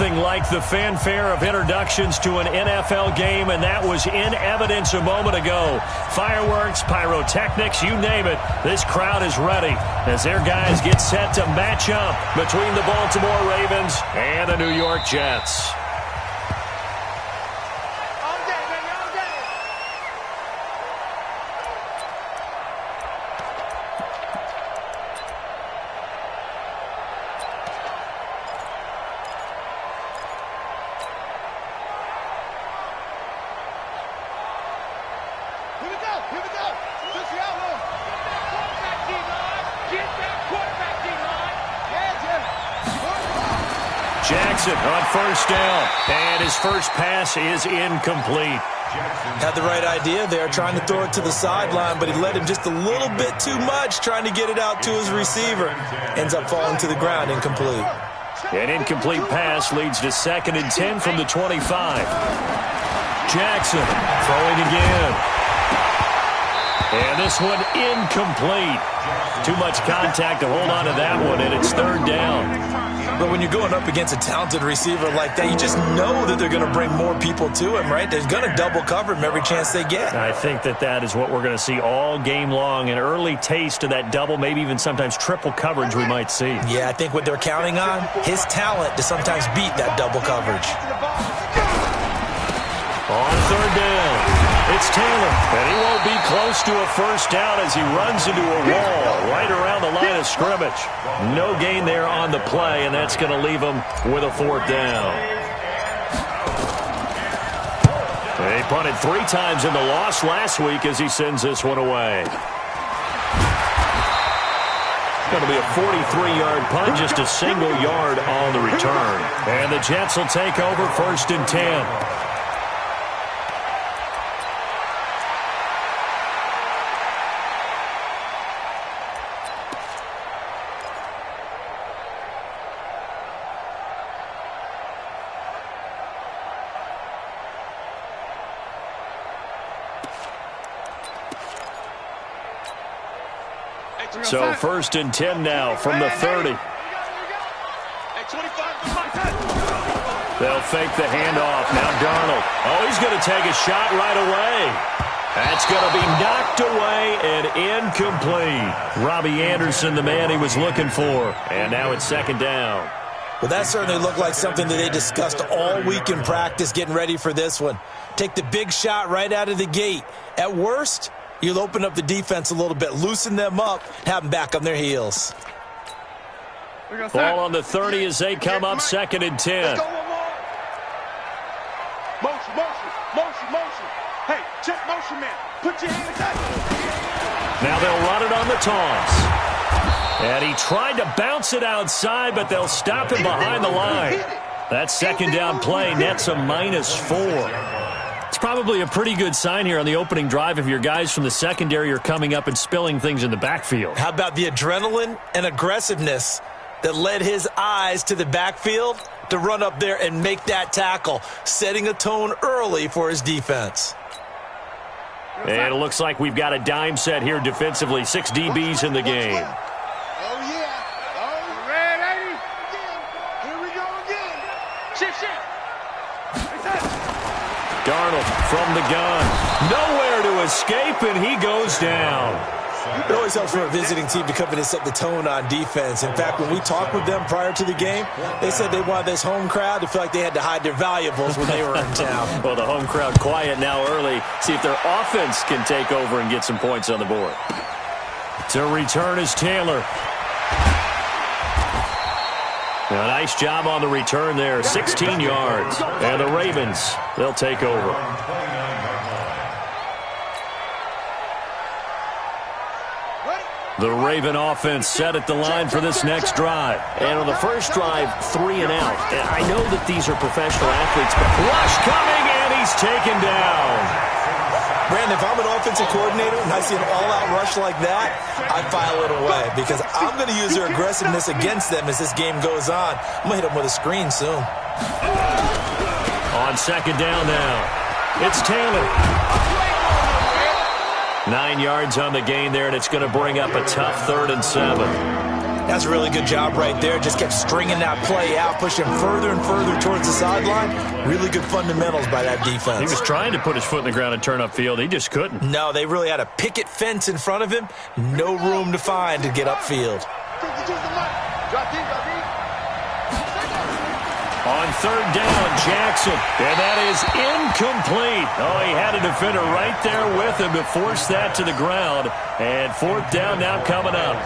nothing like the fanfare of introductions to an NFL game, and that was in evidence a moment ago. Fireworks, pyrotechnics, you name it. This crowd is ready as their guys get set to match up between the Baltimore Ravens and the New York Jets. Jackson on first down, and his first pass is incomplete. Had the right idea there, trying to throw it to the sideline, but he led him just a little bit too much, trying to get it out to his receiver. Ends up falling to the ground, incomplete. An incomplete pass leads to 2nd and 10 from the 25. Jackson throwing again. And this one incomplete. Too much contact to hold on to that one, and it's 3rd down. But when you're going up against a talented receiver like that, you just know that they're going to bring more people to him, right? They're going to double cover him every chance they get. I think that is what we're going to see all game long, an early taste of that double, maybe even sometimes triple coverage we might see. Yeah, I think what they're counting on, his talent to sometimes beat that double coverage. On 3rd down. It's Taylor, and he won't be close to a first down as he runs into a wall right around the line of scrimmage. No gain there on the play, and that's going to leave him with a 4th down. They punted 3 times in the loss last week as he sends this one away. Going to be a 43-yard punt, just a single yard on the return. And the Jets will take over 1st and 10. So 1st and 10 now from the 30. They'll fake the handoff. Now Darnold. Oh, he's going to take a shot right away. That's going to be knocked away and incomplete. Robbie Anderson, the man he was looking for. And now it's 2nd down. Well, that certainly looked like something that they discussed all week in practice getting ready for this one. Take the big shot right out of the gate. At worst, you'll open up the defense a little bit, loosen them up, have them back on their heels. Ball on the 30 as they come up 2nd and 10. Motion, motion, motion, motion. Hey, check motion, man. Put your hand in that. Now they'll run it on the toss. And he tried to bounce it outside, but they'll stop him behind the line. That 2nd down play nets a -4. It's probably a pretty good sign here on the opening drive if your guys from the secondary are coming up and spilling things in the backfield. How about the adrenaline and aggressiveness that led his eyes to the backfield to run up there and make that tackle, setting a tone early for his defense. And it looks like we've got a dime set here defensively. 6 DBs in the game. Oh, yeah. Oh, ready? Here we go again. Shift. Darnold from the gun. Nowhere to escape, and he goes down. It always helps for a visiting team to come in and set the tone on defense. In fact, when we talked with them prior to the game, they said they wanted this home crowd to feel like they had to hide their valuables when they were in town. Well, the home crowd quiet now early. See if their offense can take over and get some points on the board. To return is Taylor. A nice job on the return there, 16 yards. And the Ravens, they'll take over. The Raven offense set at the line for this next drive. And on the first drive, 3 and out. And I know that these are professional athletes, but rush coming, and he's taken down. Brandon, if I'm an offensive coordinator and I see an all-out rush like that, I file it away because I'm going to use their aggressiveness against them as this game goes on. I'm going to hit them with a screen soon. On 2nd down now, it's Taylor. 9 yards on the gain there, and it's going to bring up a tough 3rd and 7. That's a really good job right there. Just kept stringing that play out, pushing further and further towards the sideline. Really good fundamentals by that defense. He was trying to put his foot in the ground and turn upfield. He just couldn't. No, they really had a picket fence in front of him. No room to find to get upfield. On third down, Jackson. And that is incomplete. Oh, he had a defender right there with him to force that to the ground. And fourth down now coming up.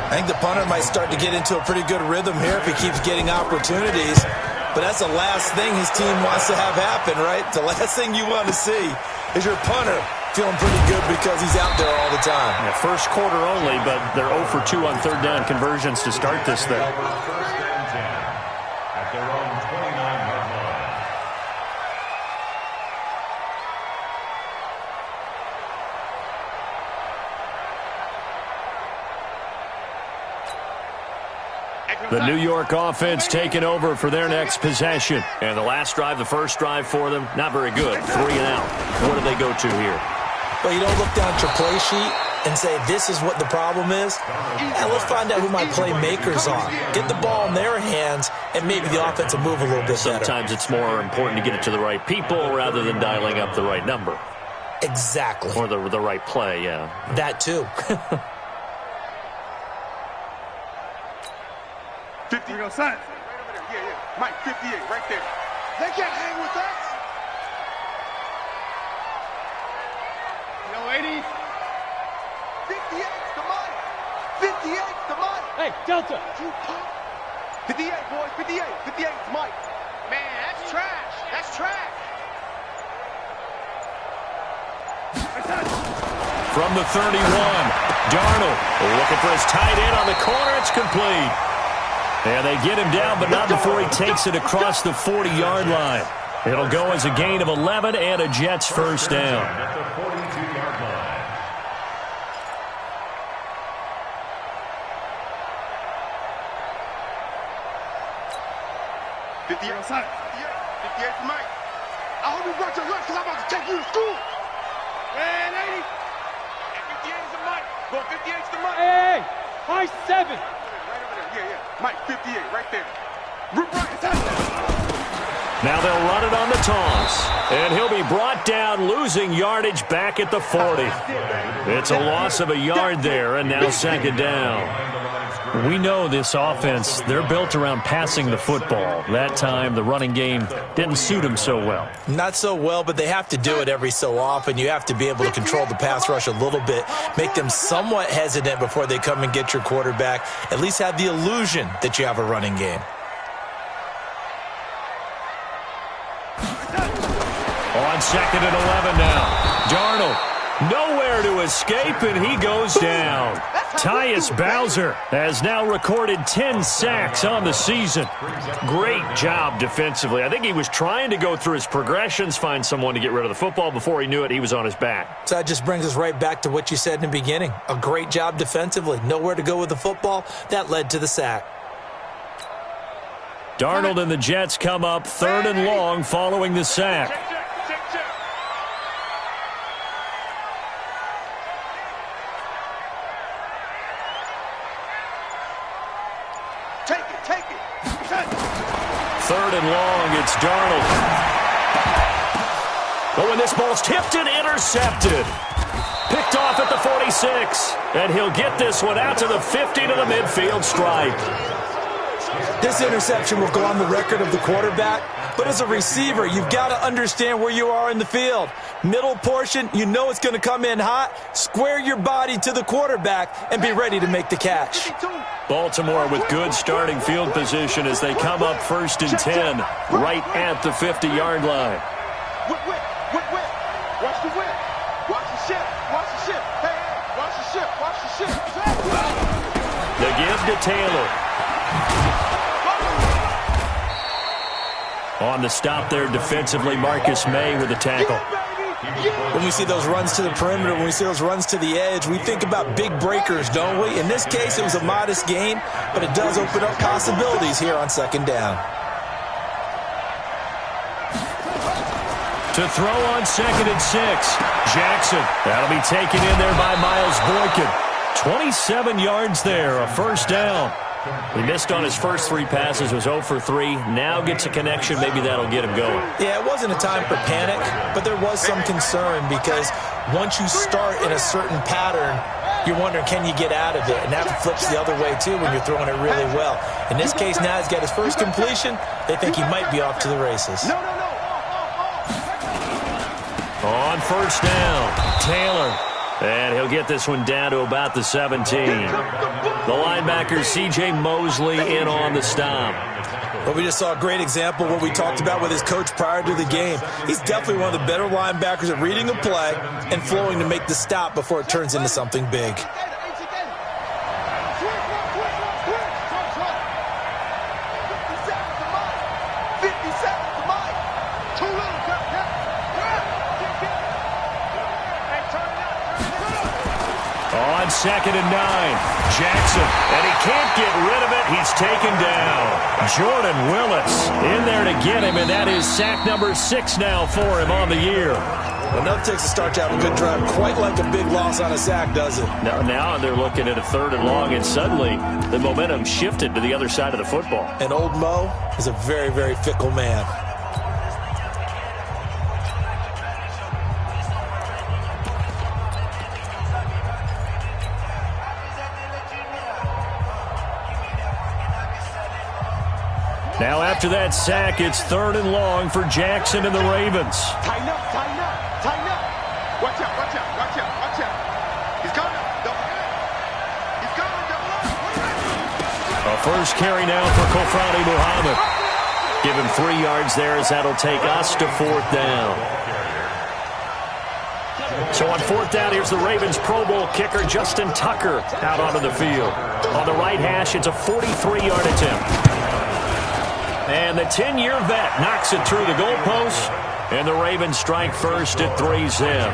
I think the punter might start to get into a pretty good rhythm here if he keeps getting opportunities. But that's the last thing his team wants to have happen, right? The last thing you want to see is your punter feeling pretty good because he's out there all the time. Yeah, first quarter only, but they're 0 for 2 on third down conversions to start this thing. The New York offense taking over for their next possession. And the last drive, the first drive for them, not very good. 3 and out. What do they go to here? Well, you don't look down at your play sheet and say, this is what the problem is. And let's find out who my playmakers are. Get the ball in their hands, and maybe the offense will move a little bit better. Sometimes it's more important to get it to the right people rather than dialing up the right number. Exactly. Or the right play, yeah. That too. 50. Here we go, son. Right over there. Yeah. Mike, 58, right there. They can't hang with us. Yo, 80. 58's the Mike. 58's the Mike. Hey, Delta. 58, boys. 58. 58's Mike. Man, that's trash. That's trash. From the 31, Darnold looking for his tight end on the corner. It's complete. And they get him down, but not before he takes it across the 40-yard line. It'll go as a gain of 11 and a Jets first down. At the 42-yard line. Outside. 58 for Mike. I hope you brought your lunch because I'm about to take you to school. Man, 80. 58's the Mike. Go 58's the Mike. Hey, high 7. Yeah. Mike, 58, right there. Now they'll run it on the toss. And he'll be brought down, losing yardage back at the 40. It's a loss of a yard there, and now second down. We know this offense, they're built around passing the football. That time, the running game didn't suit them so well. Not so well, but they have to do it every so often. You have to be able to control the pass rush a little bit, make them somewhat hesitant before they come and get your quarterback. At least have the illusion that you have a running game. On second and 11 now. Darnold, nowhere to escape, and he goes down. Tyus Bowser has now recorded 10 sacks on the season. Great job defensively. I think he was trying to go through his progressions, find someone to get rid of the football. Before he knew it, he was on his back. So that just brings us right back to what you said in the beginning. A great job defensively. Nowhere to go with the football. That led to the sack. Darnold and the Jets come up third and long following the sack. Take it. Third and long, it's Darnold. Oh, and this ball's tipped and intercepted. Picked off at the 46. And he'll get this one out to the 50 to the midfield stripe. This interception will go on the record of the quarterback, but as a receiver, you've got to understand where you are in the field. Middle portion, you know it's going to come in hot. Square your body to the quarterback and be ready to make the catch. Baltimore with good starting field position as they come up first and 10, right at the 50-yard line. Whip. Watch the whip. Watch the ship. Hey, watch the ship. The give to Taylor. On the stop there defensively, Marcus May with the tackle. When we see those runs to the perimeter, when we see those runs to the edge, we think about big breakers, don't we? In this case, it was a modest gain, but it does open up possibilities here on second down. To throw on second and 6, Jackson. That'll be taken in there by Miles Boykin. 27 yards there, a first down. He missed on his first 3 passes, was 0 for 3. Now gets a connection. Maybe that'll get him going. Yeah, it wasn't a time for panic, but there was some concern because once you start in a certain pattern, you're wondering, can you get out of it? And that flips the other way, too, when you're throwing it really well. In this case, now he's got his first completion. They think he might be off to the races. On first down, Taylor. And he'll get this one down to about the 17. The linebacker, C.J. Mosley, in on the stop. Well, we just saw a great example of what we talked about with his coach prior to the game. He's definitely one of the better linebackers at reading a play and flowing to make the stop before it turns into something big. On 2nd and 9, Jackson, and he can't get rid of it. He's taken down. Jordan Willis in there to get him, and that is sack number 6 now for him on the year. Enough takes to start to have a good drive, quite like a big loss on a sack, does it? Now they're looking at a 3rd and long, and suddenly the momentum shifted to the other side of the football. And old Mo is a very, very fickle man. Now after that sack, it's 3rd and long for Jackson and the Ravens. Tighten up, tighten up, tighten up. Watch out, watch out, watch out, watch out. He's coming. Double up. He's coming, double up. A first carry now for Kofrani Muhammad. Give him 3 yards there as that'll take us to 4th down. So on 4th down, here's the Ravens Pro Bowl kicker, Justin Tucker, out onto the field. On the right hash, it's a 43-yard attempt. And the 10-year vet knocks it through the goalpost, and the Ravens strike first at 3-zip.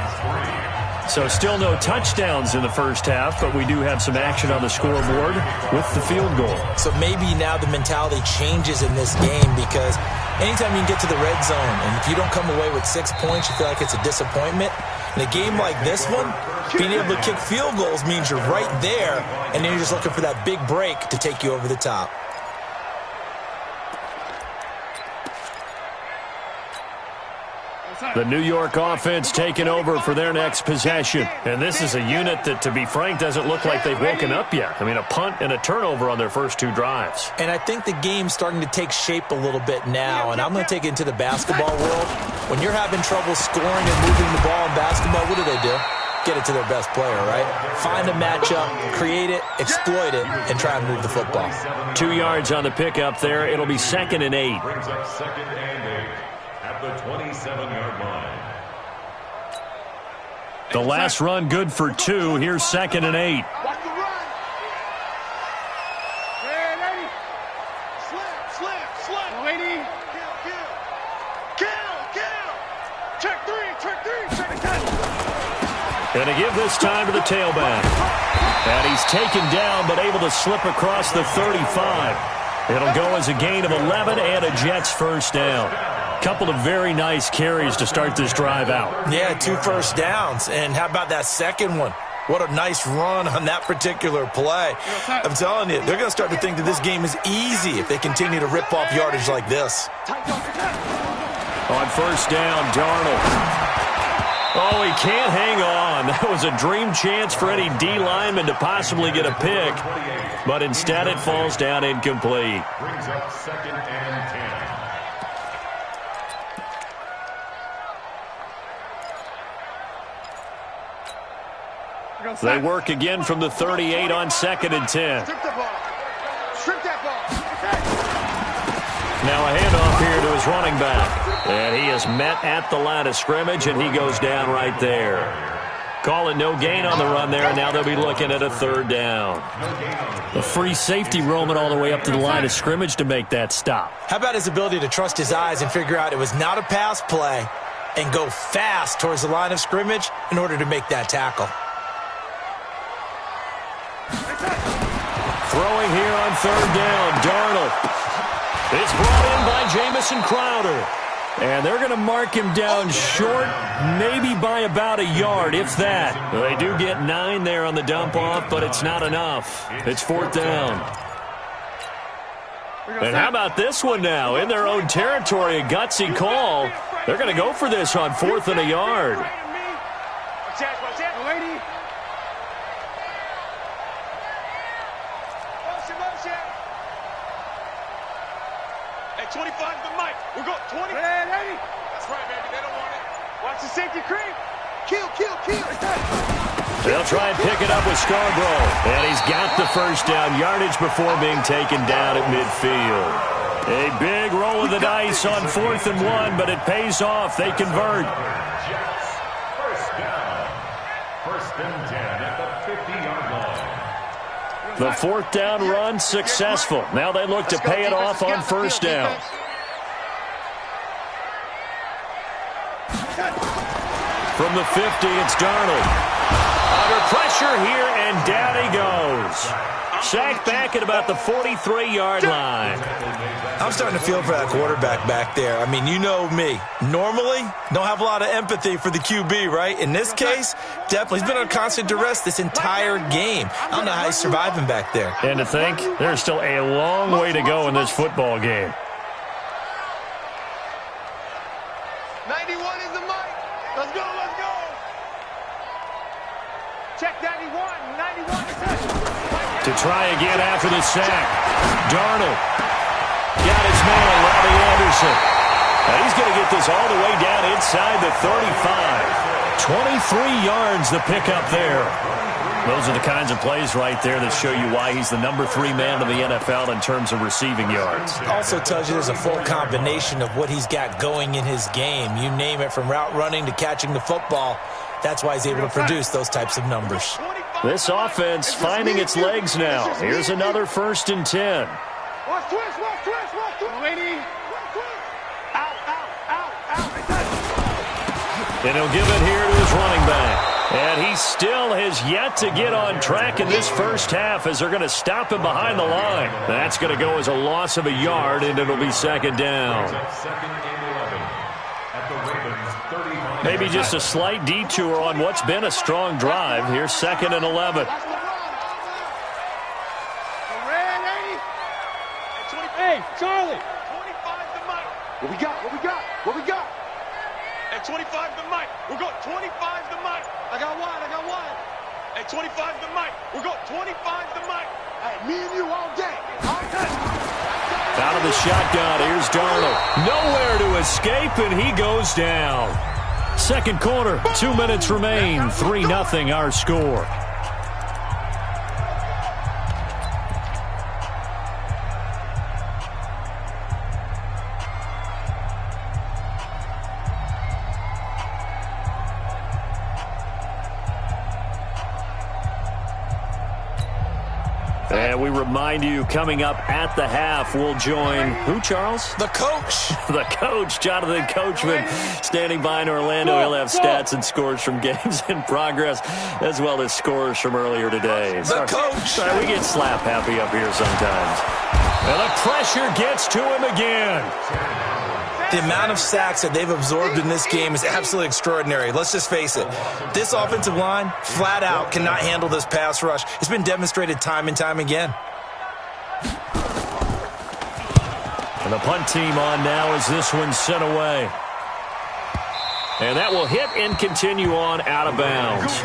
So still no touchdowns in the first half, but we do have some action on the scoreboard with the field goal. So maybe now the mentality changes in this game because anytime you can get to the red zone, and if you don't come away with 6 points, you feel like it's a disappointment. In a game like this one, being able to kick field goals means you're right there, and then you're just looking for that big break to take you over the top. The New York offense taking over for their next possession. And this is a unit that, to be frank, doesn't look like they've woken up yet. I mean, a punt and a turnover on their first 2 drives. And I think the game's starting to take shape a little bit now, and I'm going to take it into the basketball world. When you're having trouble scoring and moving the ball in basketball, what do? Get it to their best player, right? Find a matchup, create it, exploit it, and try and move the football. 2 yards on the pickup there. It'll be 2nd and 8. Brings up 2nd and 8 at the 27-yard line. The last run good for 2. Here's 2nd and 8. Watch the run. Yeah, lady. Slip. Lady. Kill. Check 3. Going to give this time to the tailback. And he's taken down, but able to slip across the 35. It'll go as a gain of 11 and a Jets first down. Couple of very nice carries to start this drive out. Yeah, 2 first downs. And how about that second one? What a nice run on that particular play. I'm telling you, they're going to start to think that this game is easy if they continue to rip off yardage like this. On first down, Darnold. Oh, he can't hang on. That was a dream chance for any D lineman to possibly get a pick. But instead it falls down incomplete. Brings up 2nd and 10. They work again from the 38 on 2nd and 10. Strip that ball. Now a handoff here to his running back. And he is met at the line of scrimmage, and he goes down right there. Call it no gain on the run there, and now they'll be looking at a 3rd down. A free safety roaming all the way up to the line of scrimmage to make that stop. How about his ability to trust his eyes and figure out it was not a pass play and go fast towards the line of scrimmage in order to make that tackle. Throwing here on 3rd down, Darnold. It's brought in by Jamison Crowder. And they're going to mark him down short, maybe by about a yard, if that. Well, they do get 9 there on the dump-off, but it's not enough. It's 4th down. And how about this one now? In their own territory, a gutsy call. They're going to go for this on 4th and a yard. At 25 the mic. We'll go 20. That's right, baby. They don't want it. Watch the safety creep. Kill. They'll try and pick it up with Scarborough. And he's got the first down yardage before being taken down at midfield. A big roll of the dice on 4th and 1, but it pays off. They convert. First down. 1st and 10 at the 50-yard line. The 4th down run successful. Now they look to pay it off on 1st down. From the 50, it's Darnold. Under pressure here, and down he goes. Sacked back at about the 43-yard line. I'm starting to feel for that quarterback back there. I mean, you know me. Normally, don't have a lot of empathy for the QB, right? In this case, definitely. He's been under constant duress this entire game. I don't know how he's surviving back there. And to think, there's still a long way to go in this football game. 91 is the mic. Let's go. Check 91. 91 is it. To try again after the sack. Darnold got his man, Robbie Anderson. Now he's going to get this all the way down inside the 35. 23 yards the pickup there. Those are the kinds of plays right there that show you why he's the number 3 man in the NFL in terms of receiving yards. Also tells you there's a full combination of what he's got going in his game. You name it, from route running to catching the football. That's why he's able to produce those types of numbers. This offense finding its legs now. Here's another 1st and 10. Watch twist. Waiting. Out. And he'll give it here to his running back. And he still has yet to get on track in this first half as they're going to stop him behind the line. That's going to go as a loss of a yard, and it'll be 2nd down. Maybe just a slight detour on what's been a strong drive. Here's 2nd and 11. Hey, Charlie. 25 the mic. What we got? At 25 the mic. We'll go 25 the mic. I got one. At 25 the mic. We'll go 25 the mic. Hey, me and you all day. Out of the shotgun, here's Darnold. Nowhere to escape, and he goes down. 2nd quarter, 2 minutes remain. 3-0 our score. And we remind you, coming up at the half, we'll join who, Charles? The coach. The coach, Jonathan Coachman, standing by in Orlando. He'll have stats and scores from games in progress, as well as scores from earlier today. The coach. Sorry, we get slap happy up here sometimes. And the pressure gets to him again. The amount of sacks that they've absorbed in this game is absolutely extraordinary. Let's just face it. This offensive line, flat out, cannot handle this pass rush. It's been demonstrated time and time again. And the punt team on now as this one's sent away. And that will hit and continue on out of bounds.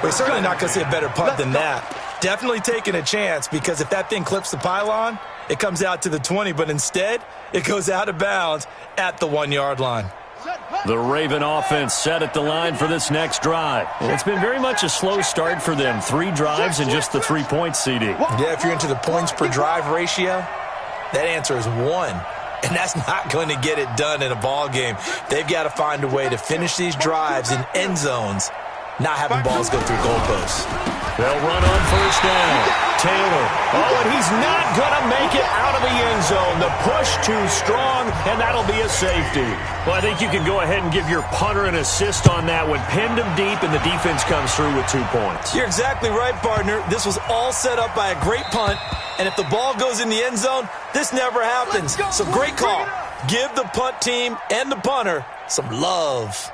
We're certainly not going to see a better punt than that. Definitely taking a chance, because if that thing clips the pylon, it comes out to the 20, but instead it goes out of bounds at the 1-yard line. The Raven offense set at the line for this next drive. And it's been very much a slow start for them. 3 drives and just the 3 points, CD. Yeah, if you're into the points per drive ratio, that answer is 1. And that's not going to get it done in a ball game. They've got to find a way to finish these drives in end zones, not having balls go through goalposts. They'll run on 1st down. Taylor. Oh, and he's not going to make it out of the end zone. The push too strong, and that'll be a safety. Well, I think you can go ahead and give your punter an assist on that one. Pinned him deep, and the defense comes through with 2 points. You're exactly right, partner. This was all set up by a great punt, and if the ball goes in the end zone, this never happens. So great call. Give the punt team and the punter some love.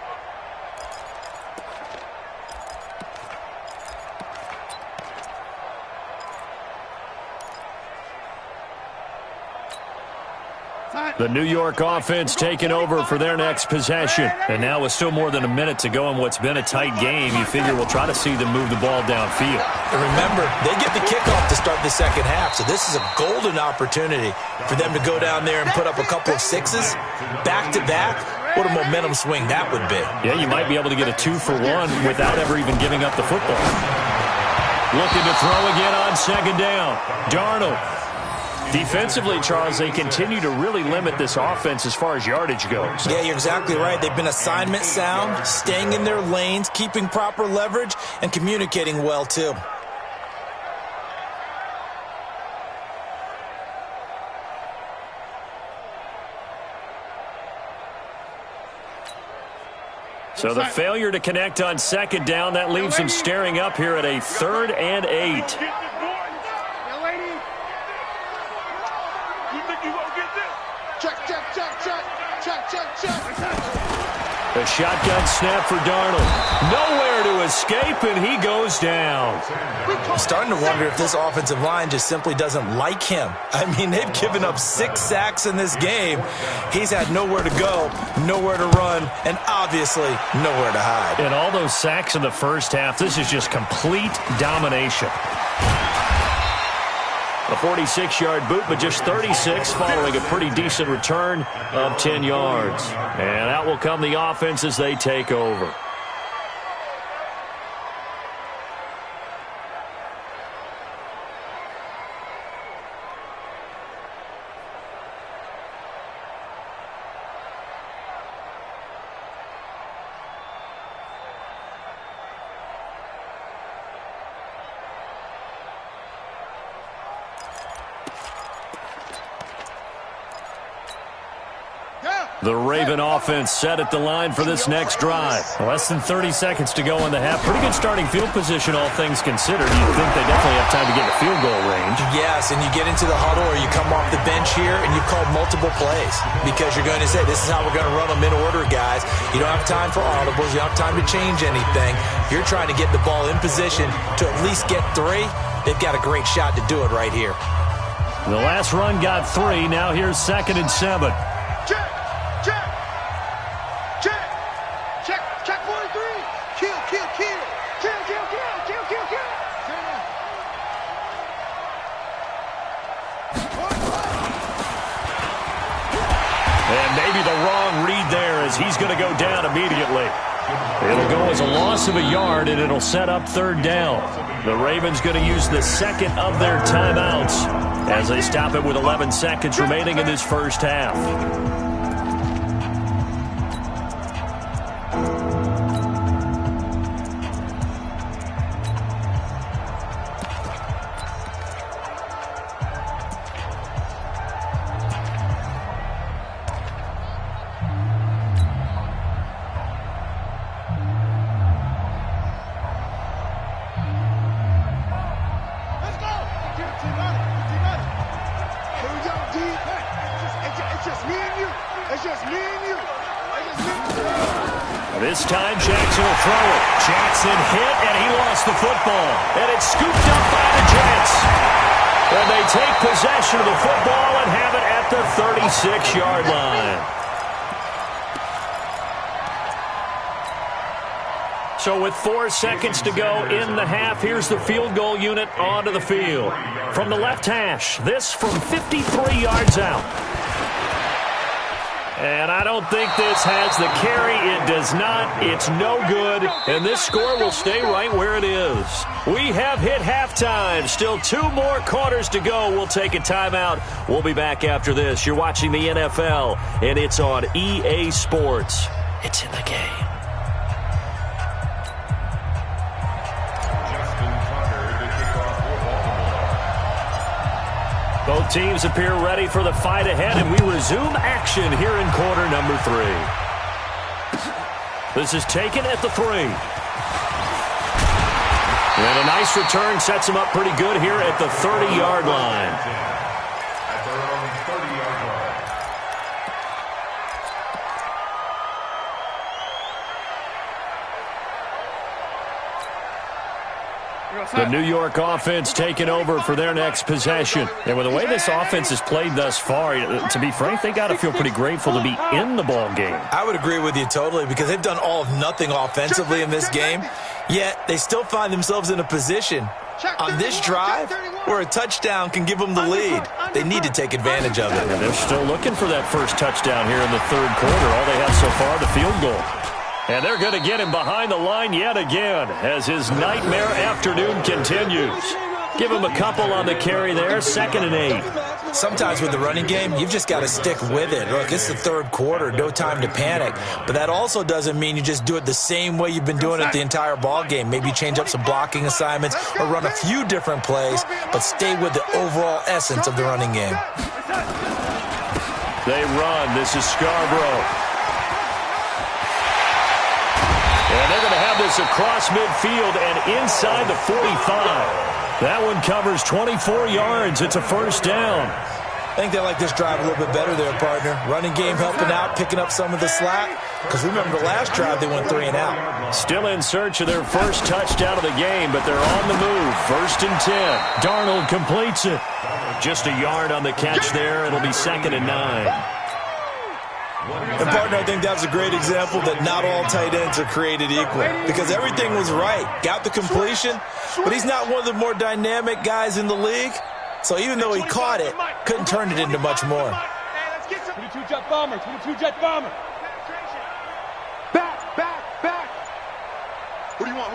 The New York offense taking over for their next possession. And now with still more than a minute to go in what's been a tight game, you figure we'll try to see them move the ball downfield. And remember, they get the kickoff to start the second half, so this is a golden opportunity for them to go down there and put up a couple of sixes back-to-back. What a momentum swing that would be. Yeah, you might be able to get a 2-for-1 without ever even giving up the football. Looking to throw again on second down. Darnold. Defensively, Charles, they continue to really limit this offense as far as yardage goes. Yeah, you're exactly right. They've been assignment sound, staying in their lanes, keeping proper leverage, and communicating well, too. So the failure to connect on second down, that leaves them staring up here at a 3rd and 8. A shotgun snap for Darnold. Nowhere to escape, and he goes down. I'm starting to wonder if this offensive line just simply doesn't like him. I mean, they've given up 6 sacks in this game. He's had nowhere to go, nowhere to run, and obviously nowhere to hide. And all those sacks in the first half, this is just complete domination. A 46-yard boot, but just 36 following a pretty decent return of 10 yards. And out will come the offense as they take over. The Raven offense set at the line for this next drive. Less than 30 seconds to go in the half. Pretty good starting field position, all things considered. You'd think they definitely have time to get to field goal range. Yes, and you get into the huddle or you come off the bench here and you've called multiple plays because you're going to say, this is how we're going to run them in order, guys. You don't have time for audibles. You don't have time to change anything. You're trying to get the ball in position to at least get 3. They've got a great shot to do it right here. The last run got 3. Now here's 2nd and 7. And maybe the wrong read there as he's going to go down immediately. It'll go as a loss of a yard, and it'll set up 3rd down. The Ravens going to use the 2nd of their timeouts as they stop it with 11 seconds remaining in this first half. This time, Jackson will throw it. Jackson hit, and he lost the football. And it's scooped up by the Jets. And they take possession of the football and have it at the 36-yard line. So with 4 seconds to go in the half, here's the field goal unit onto the field. From the left hash, this from 53 yards out. And I don't think this has the carry. It does not. It's no good. And this score will stay right where it is. We have hit halftime. Still 2 more quarters to go. We'll take a timeout. We'll be back after this. You're watching the NFL, and it's on EA Sports. It's in the game. Both teams appear ready for the fight ahead, and we resume action here in quarter number 3. This is taken at the 3. And a nice return sets him up pretty good here at the 30-yard line. The New York offense taking over for their next possession. And with the way this offense has played thus far, to be frank, they got to feel pretty grateful to be in the ball game. I would agree with you totally because they've done all of nothing offensively in this game, yet they still find themselves in a position on this drive where a touchdown can give them the lead. They need to take advantage of it. And they're still looking for that first touchdown here in the third quarter. All they have so far, the field goal. And they're going to get him behind the line yet again as his nightmare afternoon continues. Give him a couple on the carry there, 2nd and 8. Sometimes with the running game, you've just got to stick with it. Look, it's the third quarter, no time to panic. But that also doesn't mean you just do it the same way you've been doing it the entire ball game. Maybe change up some blocking assignments or run a few different plays, but stay with the overall essence of the running game. They run. This is Scarborough. And they're going to have this across midfield and inside the 45. That one covers 24 yards. It's a first down. I think they like this drive a little bit better there, partner. Running game helping out, picking up some of the slack. Because remember the last drive, they went 3 and out. Still in search of their first touchdown of the game, but they're on the move. 1st and 10. Darnold completes it. Just a yard on the catch there. It'll be 2nd and 9. And, partner, I think that's a great example that not all tight ends are created equal because everything was right. Got the completion, but he's not one of the more dynamic guys in the league. So even though he caught it, couldn't turn it into much more. 22-jet bomber, 22-jet bomber. Back. Who do you want?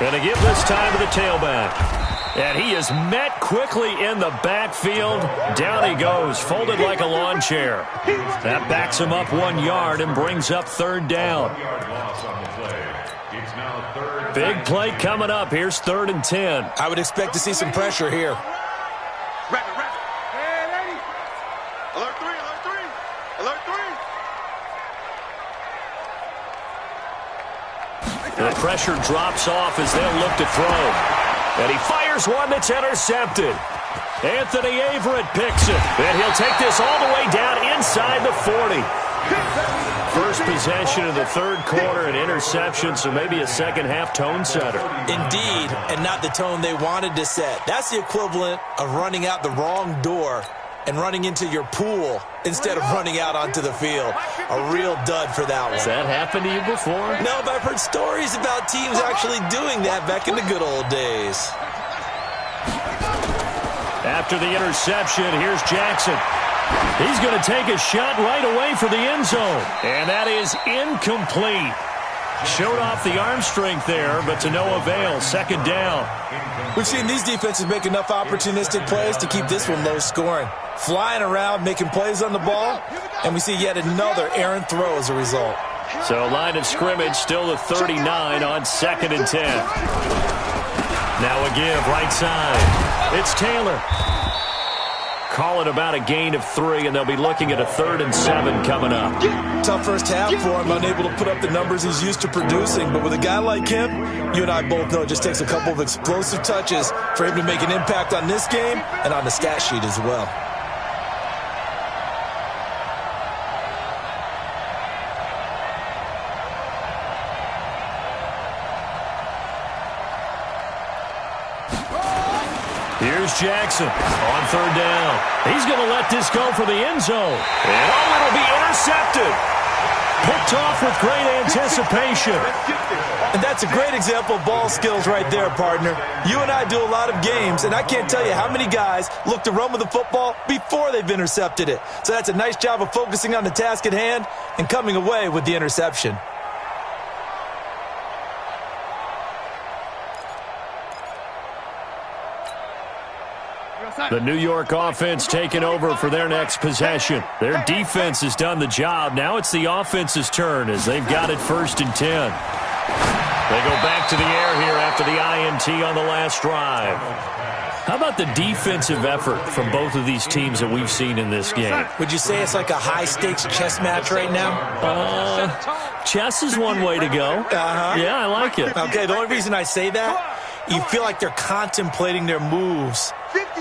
Going to give this time to the tailback. And he is met quickly in the backfield. Down he goes, folded like a lawn chair. That backs him up 1 yard and brings up 3rd down. Big play coming up. Here's 3rd and 10. I would expect to see some pressure here. Rapid. Alert 3. The pressure drops off as they'll look to throw. And he fires one that's intercepted. Anthony Averett picks it. And he'll take this all the way down inside the 40. First possession of the third quarter, an interception, so maybe a second-half tone setter. Indeed, and not the tone they wanted to set. That's the equivalent of running out the wrong door and running into your pool instead of running out onto the field. A real dud for that one. Has that happened to you before? No, but I've heard stories about teams actually doing that back in the good old days. After the interception, here's Jackson. He's going to take a shot right away for the end zone. And that is incomplete. Showed off the arm strength there, but to no avail. 2nd down. We've seen these defenses make enough opportunistic plays to keep this one low scoring. Flying around, making plays on the ball, and we see yet another errant throw as a result. So line of scrimmage still the 39 on 2nd and 10. Now a give, right side. It's Taylor. Call it about a gain of 3, and they'll be looking at a 3rd and 7 coming up. Tough first half for him, unable to put up the numbers he's used to producing. But with a guy like him, you and I both know it just takes a couple of explosive touches for him to make an impact on this game and on the stat sheet as well. Here's Jackson on 3rd down. He's going to let this go for the end zone. And it'll be intercepted. Picked off with great anticipation. And that's a great example of ball skills right there, partner. You and I do a lot of games, and I can't tell you how many guys look to run with the football before they've intercepted it. So that's a nice job of focusing on the task at hand and coming away with the interception. The New York offense taking over for their next possession. Their defense has done the job. Now it's the offense's turn as they've got it 1st and 10. They go back to the air here after the INT on the last drive. How about the defensive effort from both of these teams that we've seen in this game? Would you say it's like a high-stakes chess match right now? Chess is one way to go. Uh-huh. Yeah, I like it. Okay, the only reason I say that you feel like they're contemplating their moves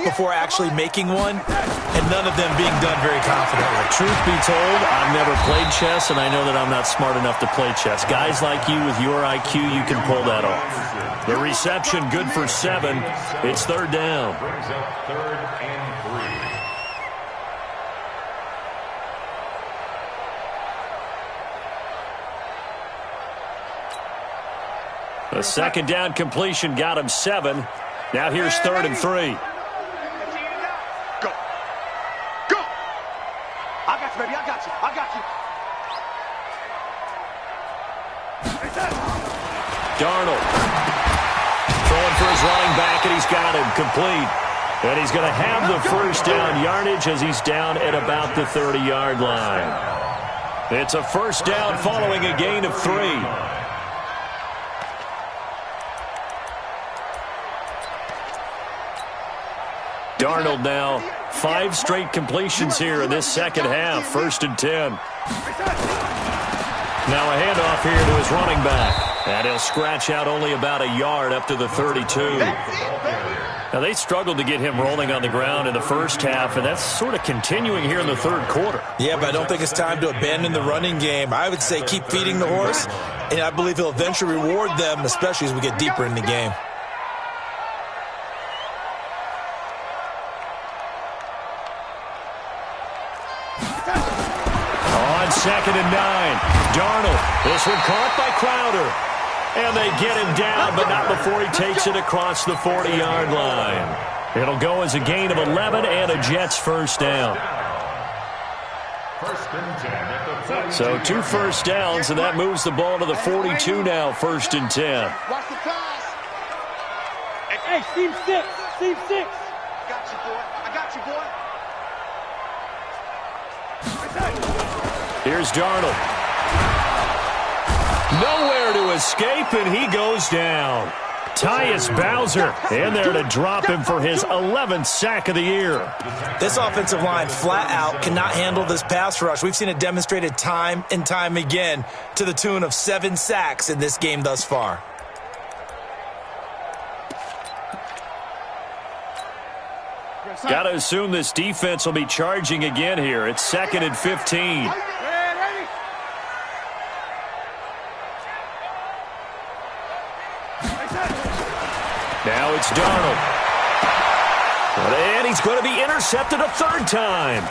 before actually making one, and none of them being done very confidently. Truth be told, I've never played chess, and I know that I'm not smart enough to play chess. Guys like you with your IQ, you can pull that off. The reception good for 7. It's third down. Brings up 3rd and 3. The second down completion got him 7. Now here's 3rd and 3. Go. Go. I got you, baby. I got you. I got you. Darnold throwing for his running back, and he's got him complete. And he's going to have the first down yardage as he's down at about the 30-yard line. It's a first down following a gain of 3. Darnold now 5 straight completions here in this second half. 1st and 10. Now a handoff here to his running back. And he'll scratch out only about a yard up to the 32. Now they struggled to get him rolling on the ground in the first half, and that's sort of continuing here in the third quarter. Yeah, but I don't think it's time to abandon the running game. I would say keep feeding the horse, and I believe he'll eventually reward them, especially as we get deeper in the game. On 2nd and 9, Darnold. This one caught by Crowder. And they get him down, but not before he takes it across the 40-yard line. It'll go as a gain of 11 and a Jets first down. 1st and 10 at the 42. So 2 first downs, and that moves the ball to the 42 now, 1st and 10. Watch the pass. Hey, Steve 6. Steve 6. I got you, boy. I got you, boy. Here's Darnold. Nowhere to escape, and he goes down. Tyus Bowser in there to drop him for his 11th sack of the year. This offensive line flat out cannot handle this pass rush. We've seen it demonstrated time and time again to the tune of 7 sacks in this game thus far. Got to assume this defense will be charging again here. It's 2nd and 15. Now it's Darnold. And he's going to be intercepted a 3rd time.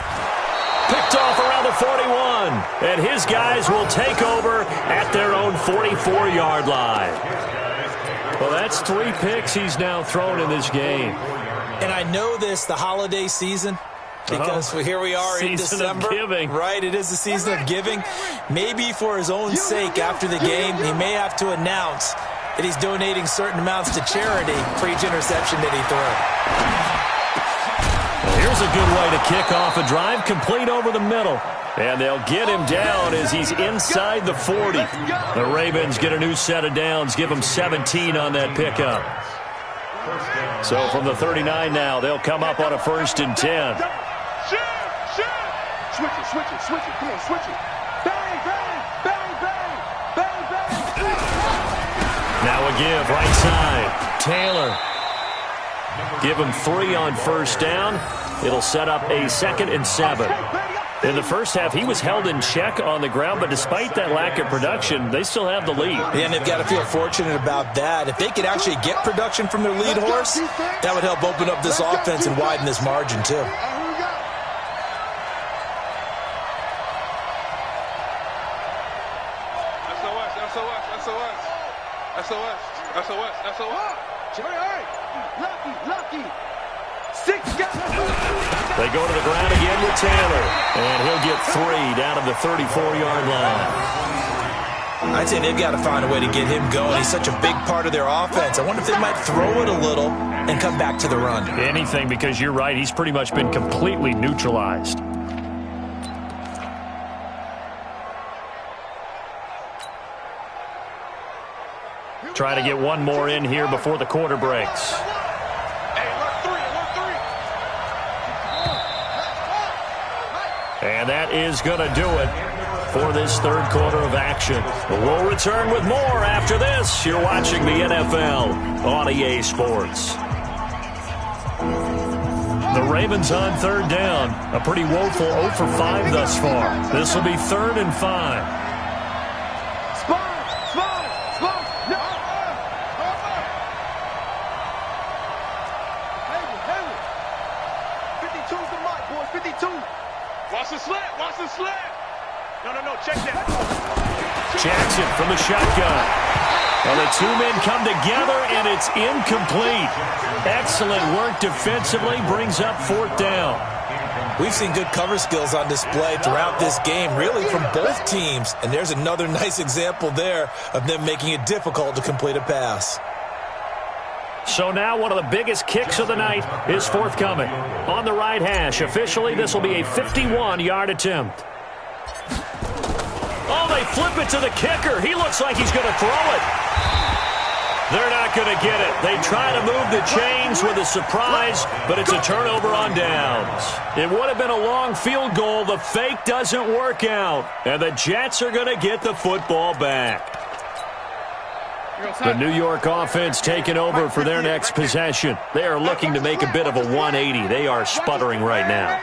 Picked off around the 41. And his guys will take over at their own 44-yard line. Well, that's 3 picks he's now thrown in this game. And I know this, the holiday season, because here we are in December. Season of giving. Right, it is the season of giving. Maybe for his own sake after the game, he may have to announce that he's donating certain amounts to charity for each interception that he threw. Well, here's a good way to kick off a drive, complete over the middle. And they'll get him down as he's inside the 40. The Ravens get a new set of downs, give him 17 on that pickup. So from the 39 now, they'll come up on a 1st and 10. Switch it, switch it, switch it. Come on, switch it. Bang, bang, bang, bang, bang, bang. Now a give, right side. Taylor. Give him 3 on 1st down. It'll set up a 2nd and 7. In the first half, he was held in check on the ground, but despite that lack of production, they still have the lead. Yeah, and they've got to feel fortunate about that. If they could actually get production from their lead horse, that would help open up this offense and widen this margin, too. Lucky. 6 guys. They go to the ground again with Taylor, and he'll get 3 down to the 34-yard line. I'd say they've got to find a way to get him going. He's such a big part of their offense. I wonder if they might throw it a little and come back to the run. Anything, because you're right, he's pretty much been completely neutralized. Try to get one more in here before the quarter breaks. And that is going to do it for this third quarter of action. We'll return with more after this. You're watching the NFL on EA Sports. The Ravens on third down. A pretty woeful 0 for 5 thus far. This will be 3rd and 5. Watch the slant. Watch the slant. No. Check that. Jackson from the shotgun. Well, the two men come together, and it's incomplete. Excellent work defensively. Brings up 4th down. We've seen good cover skills on display throughout this game, really from both teams. And there's another nice example there of them making it difficult to complete a pass. So now one of the biggest kicks of the night is forthcoming. On the right hash, officially this will be a 51-yard attempt. Oh, they flip it to the kicker. He looks like he's going to throw it. They're not going to get it. They try to move the chains with a surprise, but it's a turnover on downs. It would have been a long field goal. The fake doesn't work out, and the Jets are going to get the football back. The New York offense taking over for their next possession. They are looking to make a bit of a 180. They are sputtering right now.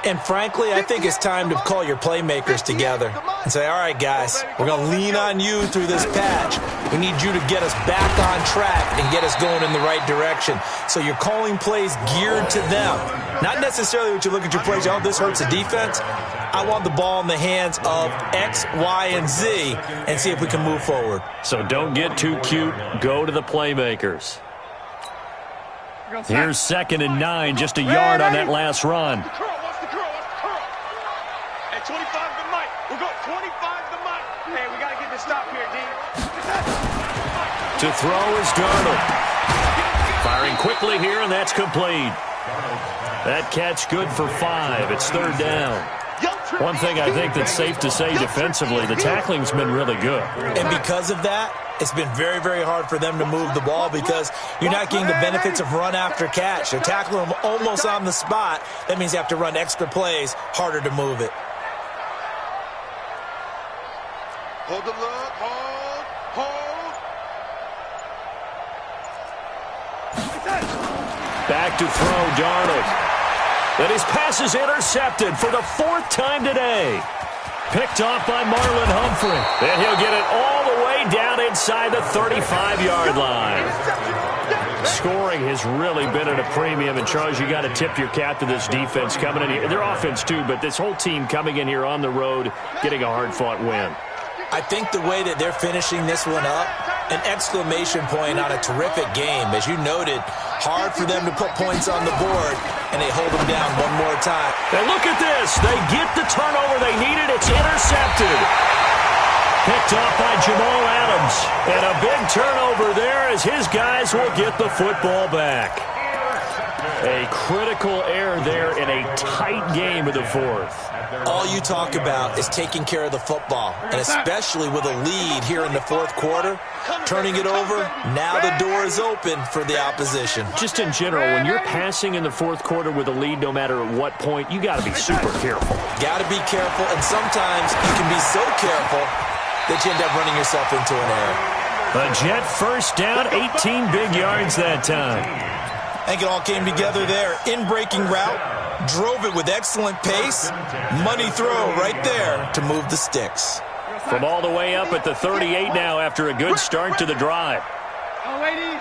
And frankly, I think it's time to call your playmakers together and say, all right, guys, we're going to lean on you through this patch. We need you to get us back on track and get us going in the right direction. So you're calling plays geared to them. Not necessarily what you look at your plays, oh, this hurts the defense. I want the ball in the hands of X, Y, and Z and see if we can move forward. So don't get too cute. Go to the playmakers. Here's 2nd and 9, just a yard on that last run. Watch the curl. Hey, 25 to Mike. We'll go 25 to Mike. Hey, we got to get this stop here, D. To throw is Darnold. Firing quickly here, and that's complete. That catch good for 5. It's 3rd down. One thing I think that's safe to say defensively, the tackling's been really good. And because of that, it's been very, very hard for them to move the ball because you're not getting the benefits of run after catch. They're tackling them almost on the spot. That means you have to run extra plays, harder to move it. Hold the look. Hold. Back to throw, Darnold. And his pass is intercepted for the 4th time today. Picked off by Marlon Humphrey. And he'll get it all the way down inside the 35-yard line. Scoring has really been at a premium. And, Charles, you got to tip your cap to this defense coming in here. Their offense, too, but this whole team coming in here on the road, getting a hard-fought win. I think the way that they're finishing this one up, an exclamation point on a terrific game. As you noted, hard for them to put points on the board, and they hold them down one more time. And look at this. They get the turnover they needed. It's intercepted. Picked off by Jamal Adams. And a big turnover there as his guys will get the football back. A critical error there in a tight game of the 4th. All you talk about is taking care of the football, and especially with a lead here in the 4th quarter, turning it over, now the door is open for the opposition. Just in general, when you're passing in the 4th quarter with a lead, no matter at what point, you got to be super careful. Got to be careful, and sometimes you can be so careful that you end up running yourself into an error. A Jet 1st down, 18 big yards that time. I think it all came together there. In-breaking route, drove it with excellent pace. Money throw right there to move the sticks. From all the way up at the 38 now after a good start to the drive. Oh, lady.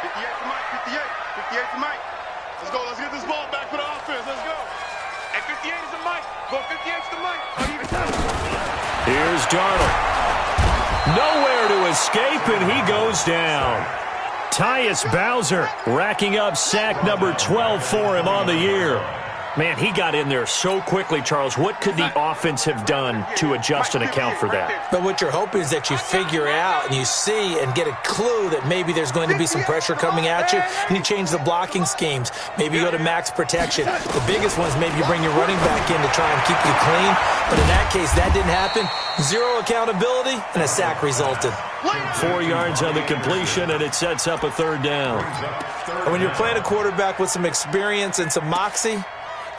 58 to Mike. 58 to Mike. Let's go. Let's get this ball back for the offense. Let's go. Hey, 58 is to Mike. Go 58 to Mike. Here's Darnold. Nowhere to escape, and he goes down. Tyus Bowser racking up sack number 12 for him on the year. Man, he got in there so quickly, Charles. What could the offense have done to adjust and account for that? But what you're hoping is that you figure out and you see and get a clue that maybe there's going to be some pressure coming at you, and you change the blocking schemes. Maybe you go to max protection. The biggest one is maybe you bring your running back in to try and keep you clean. But in that case, that didn't happen. Zero accountability, and a sack resulted. 4 yards on the completion, and it sets up a 3rd down. And when you're playing a quarterback with some experience and some moxie,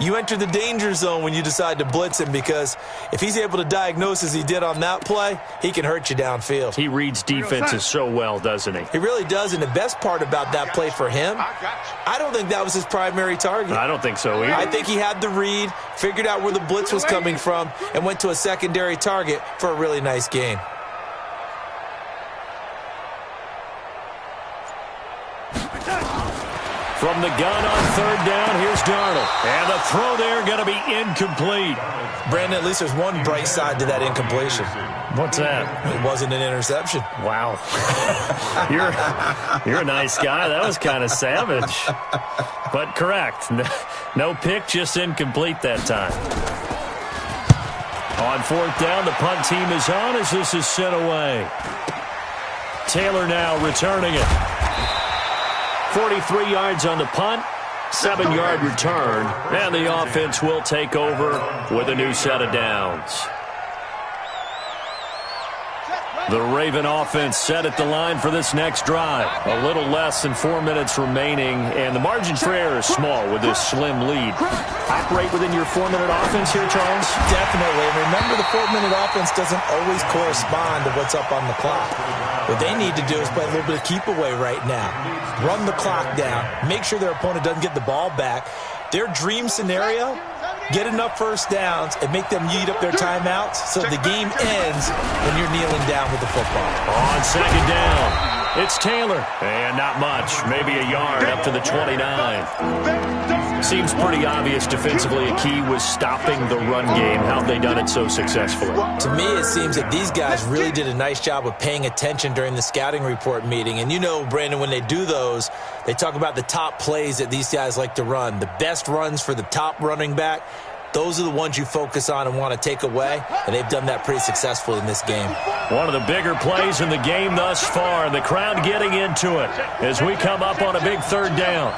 you enter the danger zone when you decide to blitz him, because if he's able to diagnose as he did on that play, he can hurt you downfield. He reads defenses so well, doesn't he? He really does, and the best part about that play for him, I don't think that was his primary target. I don't think so either. I think he had the read, figured out where the blitz was coming from, and went to a secondary target for a really nice gain. From the gun on third down, here's Darnold. And the throw there going to be incomplete. Brandon, at least there's one bright side to that incompletion. What's that? It wasn't an interception. Wow. You're a nice guy. That was kind of savage. But correct. No pick, just incomplete that time. On fourth down, the punt team is on as this is sent away. Taylor now returning it. 43 yards on the punt, 7-yard return, and the offense will take over with a new set of downs. The Raven offense set at the line for this next drive. A little less than 4 minutes remaining, and the margin for error is small with this slim lead. Operate within your 4-minute offense here, Charles? Definitely. And remember, the 4-minute offense doesn't always correspond to what's up on the clock. What they need to do is play a little bit of keep away right now. Run the clock down. Make sure their opponent doesn't get the ball back. Their dream scenario, get enough first downs and make them eat up their timeouts so the game ends when you're kneeling down with the football. On second down, it's Taylor. And not much, maybe a yard up to the 29. Seems pretty obvious defensively a key was stopping the run game. How have they done it so successfully? To me, it seems that these guys really did a nice job of paying attention during the scouting report meeting. And you know, Brandon, when they do those, they talk about the top plays that these guys like to run. The best runs for the top running back, those are the ones you focus on and want to take away, and they've done that pretty successfully in this game. One of the bigger plays in the game thus far, and the crowd getting into it as we come up on a big third down.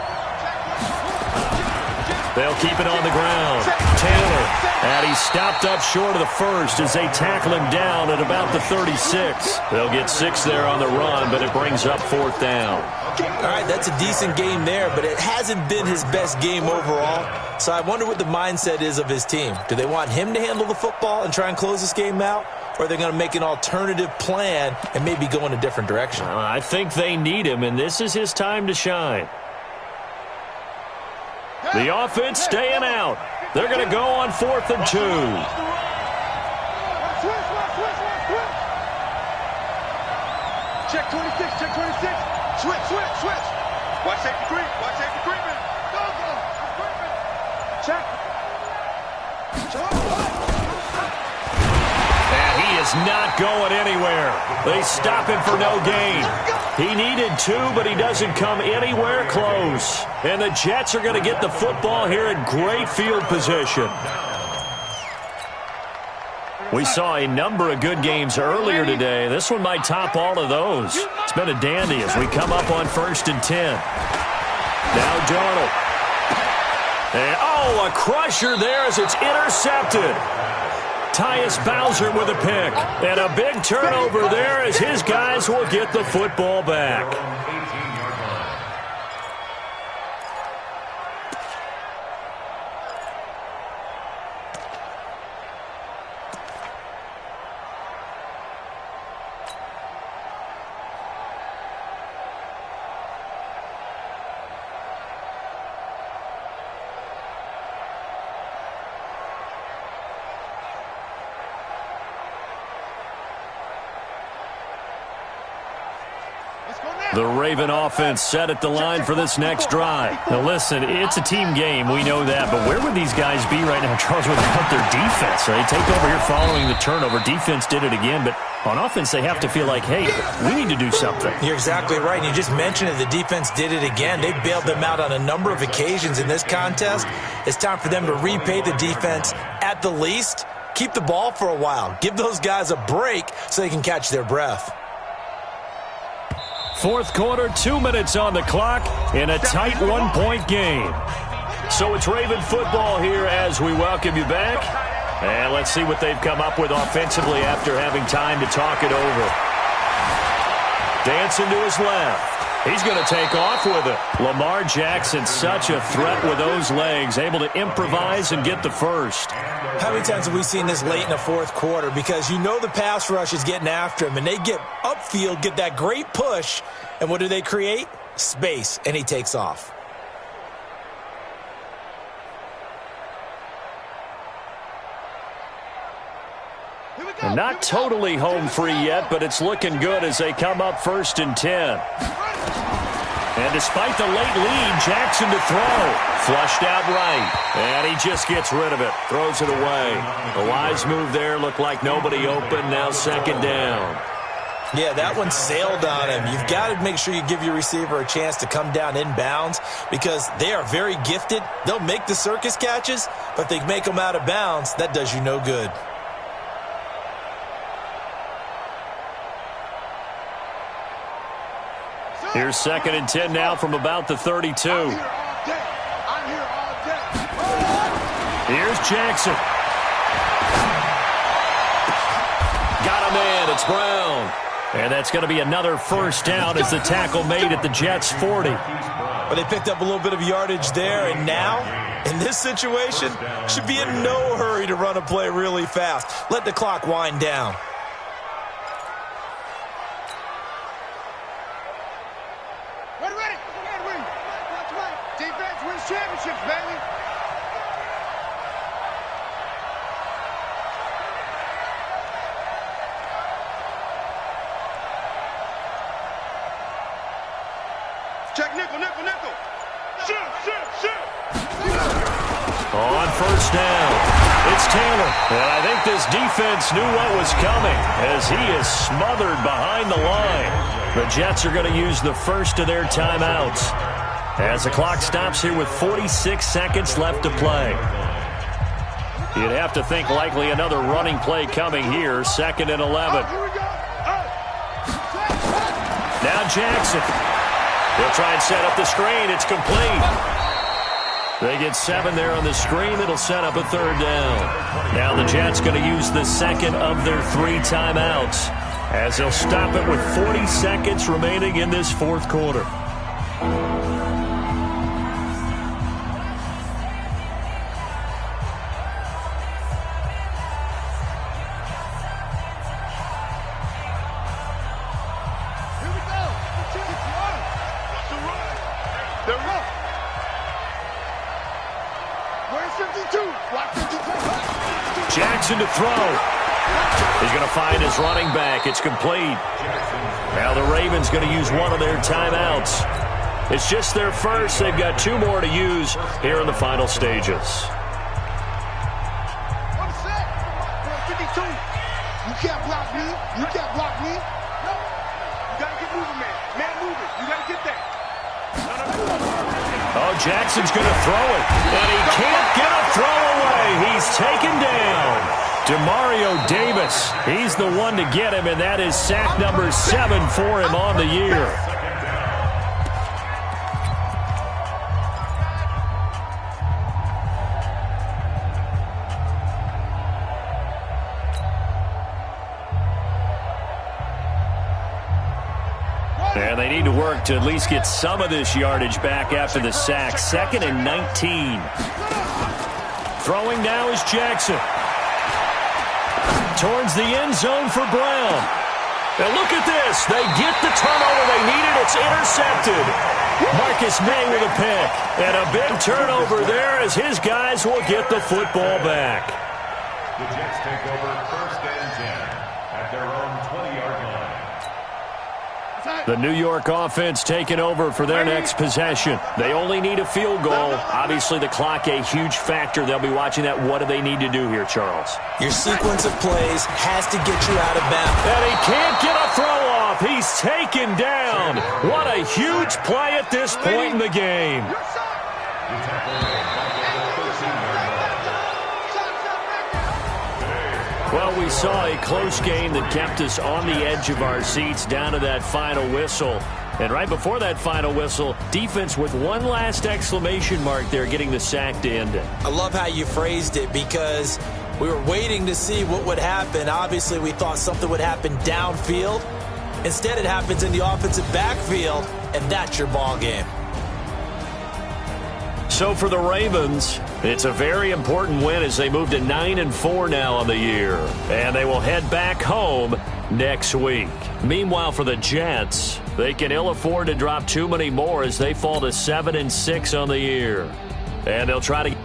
They'll keep it on the ground. Taylor, and he's stopped up short of the first as they tackle him down at about the 36. They'll get 6 there on the run, but it brings up fourth down. All right, that's a decent game there, but it hasn't been his best game overall. So I wonder what the mindset is of his team. Do they want him to handle the football and try and close this game out? Or are they going to make an alternative plan and maybe go in a different direction? I think they need him, and this is his time to shine. The offense staying out. They're going to go on 4th and 2. Check 26, check 26. Switch, switch, switch. Watch safety creep, watch safety creeping. Go, go. Check. And he is not going anywhere. They stop him for no gain. He needed 2, but he doesn't come anywhere close. And the Jets are going to get the football here in great field position. We saw a number of good games earlier today. This one might top all of those. It's been a dandy as we come up on 1st and 10. Now Darnold. And, oh, a crusher there as it's intercepted. Tyus Bowser with a pick. And a big turnover there as his guys will get the football back. The Raven offense set at the line for this next drive. Now, listen, it's a team game. We know that. But where would these guys be right now, Charles, without their defense? They take over here following the turnover. Defense did it again. But on offense, they have to feel like, hey, we need to do something. You're exactly right. And you just mentioned it. The defense did it again. They bailed them out on a number of occasions in this contest. It's time for them to repay the defense at the least. Keep the ball for a while. Give those guys a break so they can catch their breath. Fourth quarter, 2 minutes on the clock in a tight 1-point game. So it's Raven football here as we welcome you back. And let's see what they've come up with offensively after having time to talk it over. Dancing to his left. He's going to take off with it. Lamar Jackson, such a threat with those legs, able to improvise and get the first. How many times have we seen this late in the fourth quarter? Because you know the pass rush is getting after him, and they get upfield, get that great push, and what do they create? Space, and he takes off. And not totally home free yet, but it's looking good as they come up 1st and 10. And despite the late lead, Jackson to throw. Flushed out right. And he just gets rid of it. Throws it away. A wise move there. Looked like nobody open. Now 2nd down. Yeah, that one sailed on him. You've got to make sure you give your receiver a chance to come down inbounds because they are very gifted. They'll make the circus catches, but if they make them out of bounds, that does you no good. Here's 2nd and 10 now from about the 32. I'm here all day. Here's Jackson. Got a man. It's Brown. And that's going to be another 1st down as the tackle made at the Jets' 40. But they picked up a little bit of yardage there, and now, in this situation, should be in no hurry to run a play really fast. Let the clock wind down. Ready. Defense wins championships, baby. Check nickel. Shoot. On 1st down, it's Taylor. And I think this defense knew what was coming as he is smothered behind the line. The Jets are going to use the first of their timeouts as the clock stops here with 46 seconds left to play. You'd have to think likely another running play coming here, 2nd and 11. Now Jackson. He'll try and set up the screen. It's complete. They get 7 there on the screen. It'll set up a 3rd down. Now the Jets going to use the 2nd of their 3 timeouts as they'll stop it with 40 seconds remaining in this 4th quarter. Jackson to throw. He's going to find his running back. It's complete. Now the Ravens going to use one of their timeouts. It's just their first. They've got 2 more to use here in the final stages. I'm set. 52. You can't block me. You got to get moving, man. Man moving. You got to get that. Oh, Jackson's going to throw it. And he can't get a throw away. He's taken down. Demario Davis, he's the one to get him, and that is sack number 7 for him on the year. And they need to work to at least get some of this yardage back after the sack. 2nd and 19. Throwing now is Jackson. Towards the end zone for Brown. And look at this. They get the turnover they needed. It's intercepted. Marcus May with a pick. And a big turnover there as his guys will get the football back. The Jets take over 1st and 10 at their own 20-yard line. The New York offense taking over for their next possession. They only need a field goal. Obviously, the clock a huge factor. They'll be watching that. What do they need to do here, Charles? Your sequence of plays has to get you out of bounds. And he can't get a throw off. He's taken down. What a huge play at this point in the game. Well, we saw a close game that kept us on the edge of our seats down to that final whistle. And right before that final whistle, defense with one last exclamation mark there, getting the sack to end it. I love how you phrased it because we were waiting to see what would happen. Obviously, we thought something would happen downfield. Instead, it happens in the offensive backfield, and that's your ball game. So for the Ravens, it's a very important win as they move to 9-4 now on the year. And they will head back home next week. Meanwhile, for the Jets, they can ill afford to drop too many more as they fall to 7-6 on the year. And they'll try to...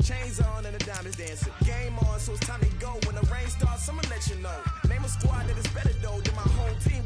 Chains on and the diamonds dancing. Game on, so it's time to go. When the rain starts, I'ma let you know. Name a squad that is better though than my whole team.